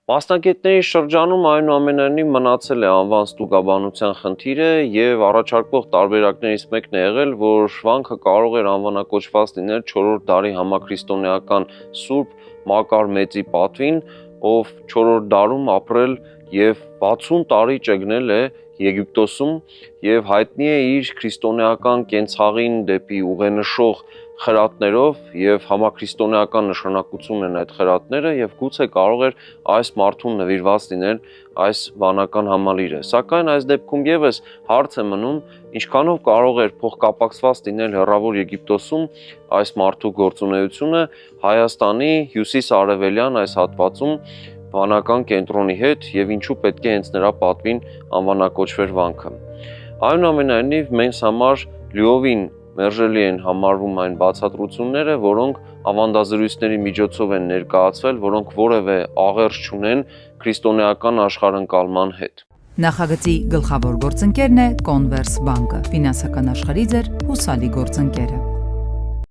Մասնագետների շրջանում այնուամենայնիվ մնացել է անվան ստուգաբանության խնդիրը եւ առաջարկվող տարբերակներից մեկն է եղել, որ վանքը կարող էր անվանակոչված լինել 4-րդ դարի համաքրիստոնեական Սուրբ Մակար Մեծի պատվին, ով 4-րդ դարում ապրել եւ 60 տարի ճգնել է Եգիպտոսում եւ հայտնի է իր քրիստոնեական կենցաղին դեպի ուղենշող խրատներով եւ համաքրիստոնեական նշանակություն են այդ խրատները եւ գուցե կարող էր այս մարդուն նվիրված լինել այս վանական համալիրը, սակայն այս դեպքում եւս հարց է մնում ինչքանով կարող էր փոխկապակցված լինել հեռավոր Եգիպտոսում այս մարդու գործունեությունը Հայաստանի հյուսիս-արևելյան այս հատվածում վանական կենտրոնի հետ եւ ինչու պետք է հենց նրա պատվին անվանակոչվեր վանքը։ Այնուամենայնիվ մեզ համար լիովին մերժելի են համարվում այն բացատրությունները, որոնք ավանդազրույցների միջոցով են ներկայացվել, որոնք որևէ աղերս չունեն քրիստոնեական աշխարհընկալման հետ։ Նախագծի գլխավոր գործընկերն է Converse բանկը, ֆինանսական աշխարհի ձեր հուսալի գործընկերը։